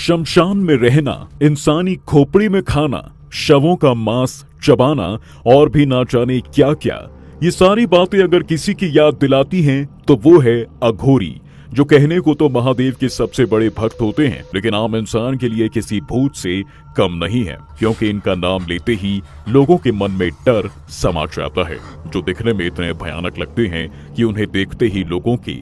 शमशान में रहना, इंसानी खोपड़ी में खाना, शवों का मांस चबाना और भी ना जाने क्या क्या, ये सारी बातें अगर किसी की याद दिलाती हैं तो वो है अघोरी, जो कहने को तो महादेव के सबसे बड़े भक्त होते हैं, लेकिन आम इंसान के लिए किसी भूत से कम नहीं है, क्योंकि इनका नाम लेते ही लोगों के मन में डर समा जाता है, जो दिखने में इतने भयानक लगते हैं कि उन्हें देखते ही लोगों के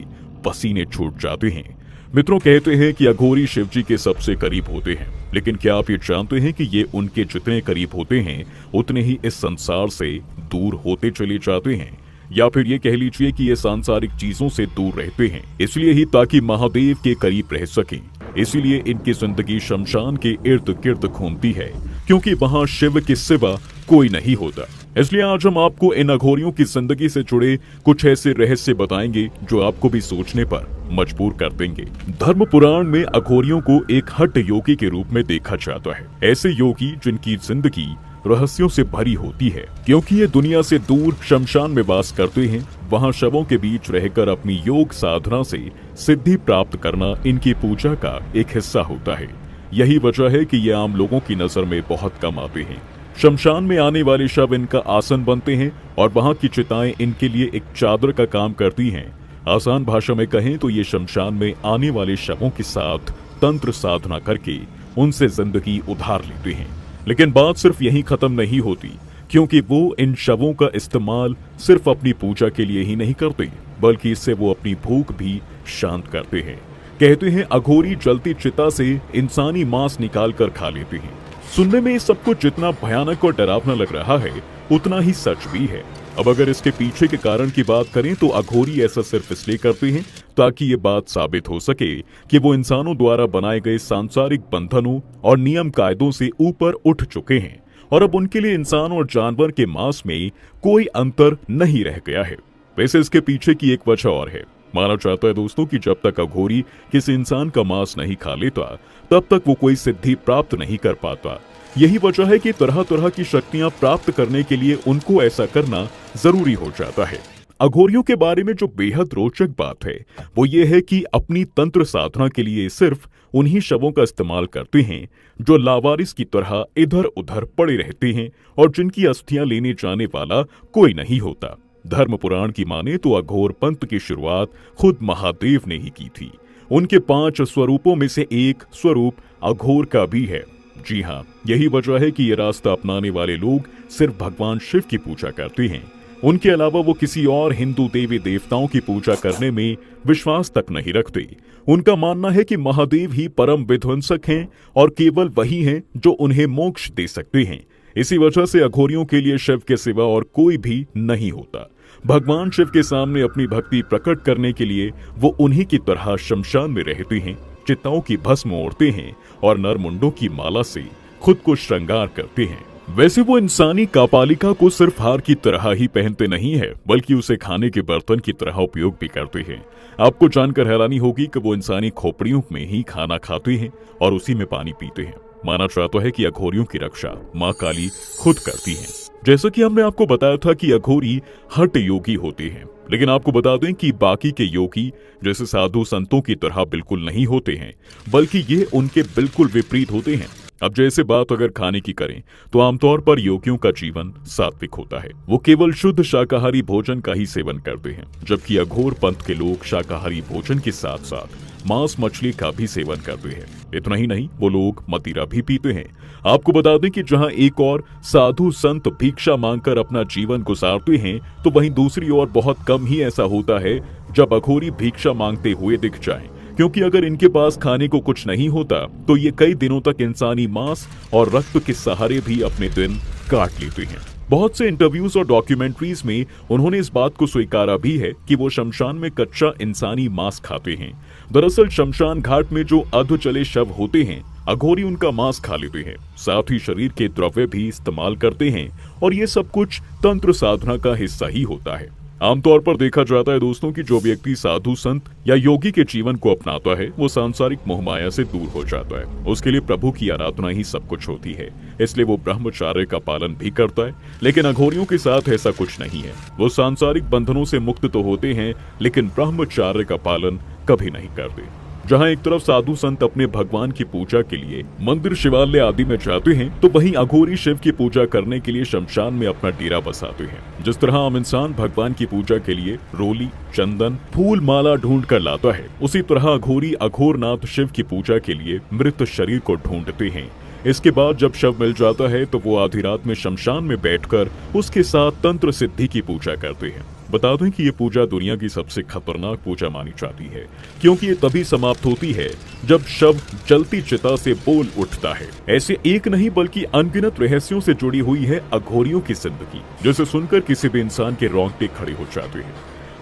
पसीने छूट जाते हैं। मित्रों, कहते हैं कि अघोरी शिव जी के सबसे करीब होते हैं, लेकिन क्या आप ये जानते हैं कि ये उनके जितने करीब होते हैं उतने ही इस संसार से दूर होते चले जाते हैं, या फिर ये कह लीजिए कि ये सांसारिक चीजों से दूर रहते हैं, इसलिए ही ताकि महादेव के करीब रह सकें। इसीलिए इनकी जिंदगी शमशान के इर्द गिर्द घूमती है, क्योंकि वहां शिव के सिवा कोई नहीं होता। इसलिए आज हम आपको इन अघोरियों की जिंदगी से जुड़े कुछ ऐसे रहस्य बताएंगे जो आपको भी सोचने पर मजबूर कर देंगे। धर्म पुराण में अघोरियों को एक हठ योगी के रूप में देखा जाता है, ऐसे योगी जिनकी जिंदगी रहस्यों से भरी होती है, क्योंकि ये दुनिया से दूर शमशान में वास करते हैं। वहाँ शवों के बीच रहकर अपनी योग साधना से सिद्धि प्राप्त करना इनकी पूजा का एक हिस्सा होता है। यही वजह है कि ये आम लोगों की नजर में बहुत कम आते हैं। शमशान में आने वाले शव इनका आसन बनते हैं और वहाँ की चिताएं इनके लिए एक चादर का काम करती हैं। आसान भाषा में कहें तो ये शमशान में आने वाले शवों के साथ तंत्र साधना करके उनसे जिंदगी उधार लेते हैं। लेकिन बात सिर्फ यहीं खत्म नहीं होती, क्योंकि वो इन शवों का इस्तेमाल सिर्फ अपनी पूजा के लिए ही नहीं करते, बल्कि इससे वो अपनी भूख भी शांत करते हैं। कहते हैं अघोरी जलती चिता से इंसानी मांस निकाल कर खा लेते हैं। सुनने में सब कुछ जितना भयानक और डरावना लग रहा है, उतना ही सच भी है। अब अगर इसके पीछे के कारण की बात करें तो अघोरी ऐसा सिर्फ इसलिए करते हैं ताकि ये बात साबित हो सके कि वो इंसानों द्वारा बनाए गए सांसारिक बंधनों और नियम कायदों से ऊपर उठ चुके हैं और अब उनके लिए इंसान और जानवर के मांस में कोई अंतर नहीं रह गया है। वैसे इसके पीछे की एक वजह और है। माना जाता है दोस्तों कि जब तक अघोरी किसी इंसान का मांस नहीं खा लेता, तब तक वो कोई सिद्धि प्राप्त नहीं कर पाता। यही वजह है कि तरह तरह की शक्तियां प्राप्त करने के लिए उनको ऐसा करना जरूरी हो जाता है। अघोरियों के बारे में जो बेहद रोचक बात है वो ये है कि अपनी तंत्र साधना के लिए सिर्फ उन्हीं शवों का इस्तेमाल करते हैं जो लावारिस की तरह इधर उधर पड़े रहते हैं और जिनकी अस्थियां लेने जाने वाला कोई नहीं होता। धर्म पुराण की माने तो अघोर पंथ की शुरुआत खुद महादेव ने ही की थी। उनके 5 स्वरूपों में से एक स्वरूप अघोर का भी है। जी हाँ, यही वजह है कि ये रास्ता अपनाने वाले लोग सिर्फ भगवान शिव की पूजा करते हैं। उनके अलावा वो किसी और हिंदू देवी देवताओं की पूजा करने में विश्वास तक नहीं रखते। उनका मानना है कि महादेव ही परम विध्वंसक हैं और केवल वही हैं जो उन्हें मोक्ष दे सकते हैं। इसी वजह से अघोरियों के लिए शिव के सिवा और कोई भी नहीं होता। भगवान शिव के सामने अपनी भक्ति प्रकट करने के लिए वो उन्हीं की तरह शमशान में रहते हैं, चिताओं की भस्म ओढ़ते हैं और नरमुंडों की माला से खुद को श्रृंगार करते हैं। वैसे वो इंसानी कापालिका को सिर्फ हार की तरह ही पहनते नहीं है, बल्कि उसे खाने के बर्तन की तरह उपयोग भी करते हैं। आपको जानकर हैरानी होगी कि वो इंसानी खोपड़ियों में ही खाना खाते हैं और उसी में पानी पीते हैं। माना जाता है कि अघोरियों की रक्षा माँ काली खुद करती है। जैसा कि हमने आपको बताया था कि अघोरी हठ योगी होते हैं, लेकिन आपको बता दें कि बाकी के योगी जैसे साधु संतों की तरह बिल्कुल नहीं होते हैं, बल्कि ये उनके बिल्कुल विपरीत होते हैं। अब जैसे बात अगर खाने की करें तो आमतौर पर योगियों का जीवन सात्विक होता है। वो केवल शुद्ध शाकाहारी भोजन का ही सेवन करते हैं, जबकि अघोर पंथ के लोग शाकाहारी भोजन के साथ साथ मांस मछली का भी सेवन करते हैं। इतना ही नहीं, वो लोग मदिरा भी पीते हैं। आपको बता दें कि जहां एक और साधु संत भिक्षा मांगकर अपना जीवन गुजारते हैं, तो वहीं दूसरी ओर बहुत कम ही ऐसा होता है जब अघोरी भिक्षा मांगते हुए दिख जाएं, क्योंकि अगर इनके पास खाने को कुछ नहीं होता तो ये कई दिनों तक इंसानी मांस और रक्त के सहारे भी अपने दिन काट लेते हैं। बहुत से इंटरव्यूज और डॉक्यूमेंट्रीज में उन्होंने इस बात को स्वीकारा भी है कि वो शमशान में कच्चा इंसानी मांस खाते हैं। दरअसल शमशान घाट में जो अध जले शव होते हैं, अघोरी उनका मांस खा लेते हैं, साथ ही शरीर के द्रव्य भी इस्तेमाल करते हैं और ये सब कुछ तंत्र साधना का हिस्सा ही होता है। आमतौर पर देखा जाता है दोस्तों कि जो व्यक्ति साधु संत या योगी के जीवन को अपनाता है वो सांसारिक मोहमाया से दूर हो जाता है। उसके लिए प्रभु की आराधना ही सब कुछ होती है, इसलिए वो ब्रह्मचार्य का पालन भी करता है। लेकिन अघोरियों के साथ ऐसा कुछ नहीं है। वो सांसारिक बंधनों से मुक्त तो होते हैं, लेकिन ब्रह्मचार्य का पालन कभी नहीं करते। जहाँ एक तरफ साधु संत अपने भगवान की पूजा के लिए मंदिर शिवालय आदि में जाते हैं, तो वहीं अघोरी शिव की पूजा करने के लिए शमशान में अपना डेरा बसाते हैं। जिस तरह आम इंसान भगवान की पूजा के लिए रोली, चंदन, फूल माला ढूंढ कर लाता है, उसी तरह अघोरी अघोरनाथ शिव की पूजा के लिए मृत शरीर को ढूंढते हैं। इसके बाद जब शव मिल जाता है तो वो आधी रात में शमशान में बैठकर उसके साथ तंत्र सिद्धि की पूजा करते हैं। बता दें कि ये पूजा दुनिया की सबसे खतरनाक पूजा मानी जाती है, क्योंकि ये तभी समाप्त होती है जब शव जलती चिता से बोल उठता है। ऐसे एक नहीं बल्कि अनगिनत रहस्यों से जुड़ी हुई है अघोरियों की जिंदगी, जिसे सुनकर किसी भी इंसान के रोंगटे खड़े हो जाते हैं।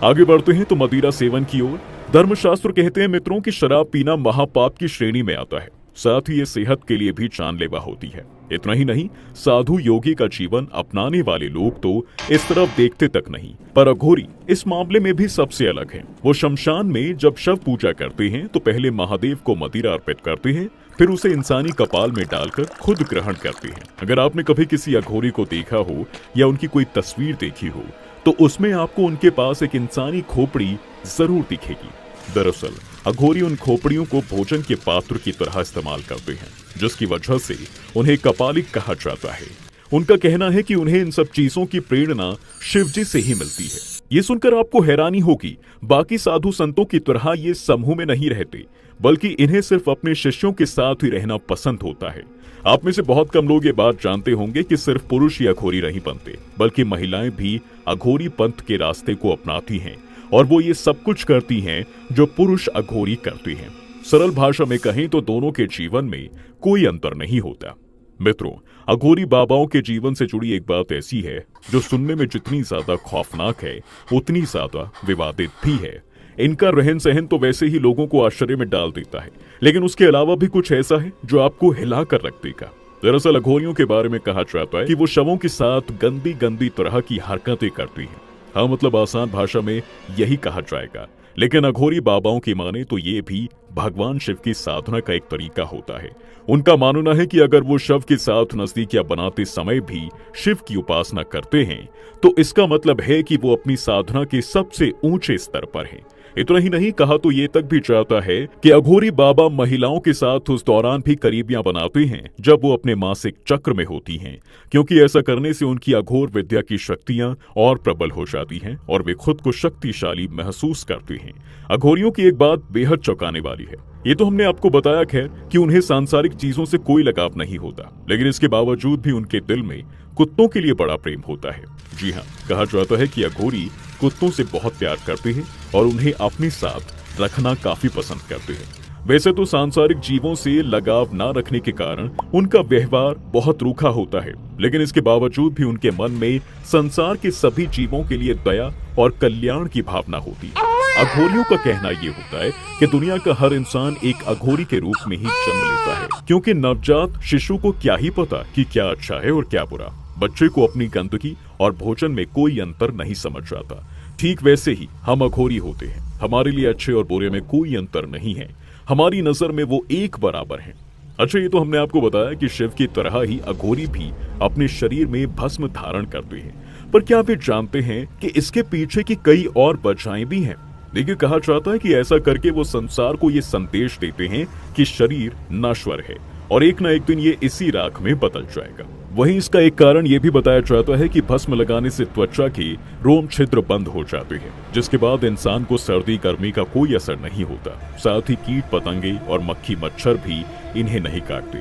आगे बढ़ते हैं तो मदिरा सेवन की ओर। धर्मशास्त्र कहते हैं मित्रों की शराब पीना महापाप की श्रेणी में आता है, साथ ही ये सेहत के लिए भी जानलेवा होती है। इतना ही नहीं, साधु योगी का जीवन अपनाने वाले लोग तो इस तरफ देखते तक नहीं, पर अघोरी इस मामले में भी सबसे अलग हैं। वो शमशान में जब शव पूजा करते हैं तो पहले महादेव को मदिरा अर्पित करते हैं, फिर उसे इंसानी कपाल में डालकर खुद ग्रहण करते हैं। अगर आपने कभी किसी अघोरी को देखा हो या उनकी कोई तस्वीर देखी हो, तो उसमें आपको उनके पास एक इंसानी खोपड़ी जरूर दिखेगी। दरअसल अघोरी उन खोपड़ियों को भोजन के पात्र की तरह इस्तेमाल करते हैं, जिसकी वजह से उन्हें कपालिक कहा जाता है। उनका कहना है कि उन्हें इन सब चीजों की प्रेरणा शिवजी से ही मिलती है। ये सुनकर आपको हैरानी होगी, बाकी साधु संतों की तरह ये समूह में नहीं रहते, बल्कि इन्हें सिर्फ अपने शिष्यों के साथ ही रहना पसंद होता है। आप में से बहुत कम लोग ये बात जानते होंगे कि सिर्फ पुरुष ही अघोरी नहीं बनते, बल्कि महिलाएं भी अघोरी पंथ के रास्ते को अपनाती हैं, और वो ये सब कुछ करती हैं जो पुरुष अघोरी करते हैं। सरल भाषा में कहें तो दोनों के जीवन में कोई अंतर नहीं होता। मित्रों, अघोरी बाबाओं के जीवन से जुड़ी एक बात ऐसी है जो सुनने में जितनी ज्यादा खौफनाक है, उतनी ज्यादा विवादित भी है। इनका रहन सहन तो वैसे ही लोगों को आश्चर्य में डाल देता है, लेकिन उसके अलावा भी कुछ ऐसा है जो आपको हिला कर रख देगा। दरअसल अघोरियों के बारे में कहा जाता है कि वो शवों के साथ गंदी गंदी तरह की हरकतें करती हैं। हाँ, मतलब आसान भाषा में यही कहा जाएगा, लेकिन अघोरी बाबाओं की माने तो ये भी भगवान शिव की साधना का एक तरीका होता है। उनका मानना है कि अगर वो शव के साथ नजदीकियां बनाते समय भी शिव की उपासना करते हैं, तो इसका मतलब है कि वो अपनी साधना के सबसे ऊंचे स्तर पर हैं। इतना ही नहीं, कहा तो ये तक भी जाता है कि अघोरी बाबा महिलाओं के साथ उस दौरान भी करीबियां बनाते हैं जब वो अपने मासिक चक्र में होती हैं, क्योंकि ऐसा करने से उनकी अघोर विद्या की शक्तियां और प्रबल हो जाती हैं और वे खुद को शक्तिशाली महसूस करते हैं। अघोरियों की एक बात बेहद चौंकाने वाली है। ये तो हमने आपको बताया खैर कि उन्हें सांसारिक चीजों से कोई लगाव नहीं होता, लेकिन इसके बावजूद भी उनके दिल में कुत्तों के लिए बड़ा प्रेम होता है। जी हाँ, कहा जाता है कि अघोरी कुत्तों से बहुत प्यार करते हैं और उन्हें अपने साथ रखना काफी पसंद करते हैं। वैसे तो सांसारिक जीवों से लगाव न रखने के कारण उनका व्यवहार बहुत रूखा होता है, लेकिन इसके बावजूद भी उनके मन में संसार के सभी जीवों के लिए दया और कल्याण की भावना होती है। अघोरियों का कहना ये होता है कि दुनिया का हर इंसान एक अघोरी के रूप में ही जन्म लेता है, क्योंकि नवजात शिशु को क्या ही पता कि क्या अच्छा है और क्या बुरा। बच्चे को अपनी गंदगी और भोजन में कोई अंतर नहीं समझ आता। ठीक वैसे ही हम अघोरी होते हैं, हमारे लिए अच्छे और बुरे में कोई अंतर नहीं है, हमारी नजर में वो एक बराबर हैं। अच्छा, ये तो हमने आपको बताया कि शिव की तरह ही अघोरी भी अपने शरीर में भस्म धारण करते हैं, पर क्या आप ये जानते हैं कि इसके पीछे की कई और वजहें भी हैं। देखिए, कहा जाता है कि ऐसा करके वो संसार को ये संदेश देते हैं कि शरीर नश्वर है और एक न एक दिन ये इसी राख में बदल जाएगा। वहीं इसका एक कारण ये भी बताया जाता है कि भस्म लगाने से त्वचा के रोम छिद्र बंद हो जाते हैं, जिसके बाद इंसान को सर्दी गर्मी का कोई असर नहीं होता। साथ ही कीट पतंगे और मक्खी मच्छर भी इन्हें नहीं काटते।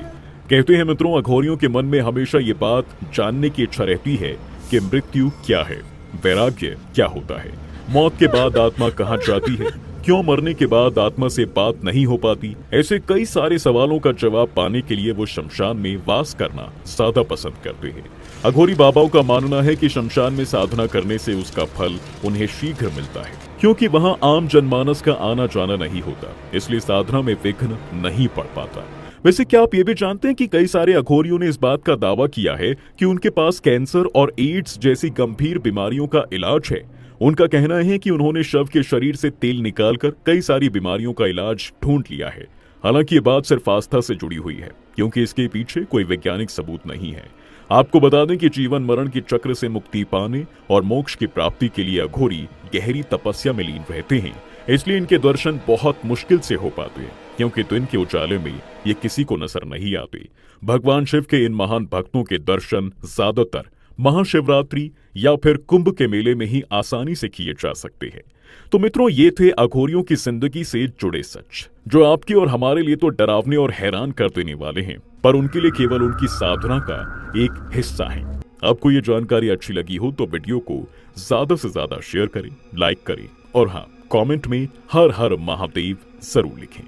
कहते हैं मित्रों, अघोरियों के मन में हमेशा ये बात जानने की इच्छा रहती है कि मृत्यु क्या है, वैराग्य क्या होता है, मौत के बाद आत्मा कहाँ जाती है, क्यों मरने के बाद आत्मा से बात नहीं हो पाती। ऐसे कई सारे सवालों का जवाब पाने के लिए वो शमशान में वास करना ज्यादा पसंद करते हैं। अघोरी बाबाओं का मानना है कि शमशान में साधना करने से उसका फल उन्हें शीघ्र मिलता है, क्योंकि वहाँ आम जनमानस का आना जाना नहीं होता, इसलिए साधना में विघ्न नहीं पड़ पाता। वैसे क्या आप ये भी जानते हैं कि कई सारे अघोरियों ने इस बात का दावा किया है कि उनके पास कैंसर और एड्स जैसी गंभीर बीमारियों का इलाज है। उनका कहना है कि उन्होंने शव के शरीर से तेल निकालकर कई सारी बीमारियों का इलाज ढूंढ लिया है। हालांकि ये बात सिर्फ आस्था से जुड़ी हुई है, क्योंकि इसके पीछे कोई वैज्ञानिक सबूत नहीं है। आपको बता दें कि जीवन मरण के चक्र से मुक्ति पाने और मोक्ष की प्राप्ति के लिए अघोरी गहरी तपस्या में लीन रहते हैं। इसलिए इनके दर्शन बहुत मुश्किल से हो पाते हैं, क्योंकि दिन के उजाले में ये किसी को नजर नहीं आते। भगवान शिव के इन महान भक्तों के दर्शन ज्यादातर महाशिवरात्रि या फिर कुंभ के मेले में ही आसानी से किए जा सकते हैं। तो मित्रों, ये थे अघोरियों की जिंदगी से जुड़े सच, जो आपके और हमारे लिए तो डरावने और हैरान कर देने वाले हैं, पर उनके लिए केवल उनकी साधना का एक हिस्सा है। आपको ये जानकारी अच्छी लगी हो तो वीडियो को ज्यादा से ज्यादा शेयर करें, लाइक करें और हाँ, कमेंट में हर हर महादेव जरूर लिखें।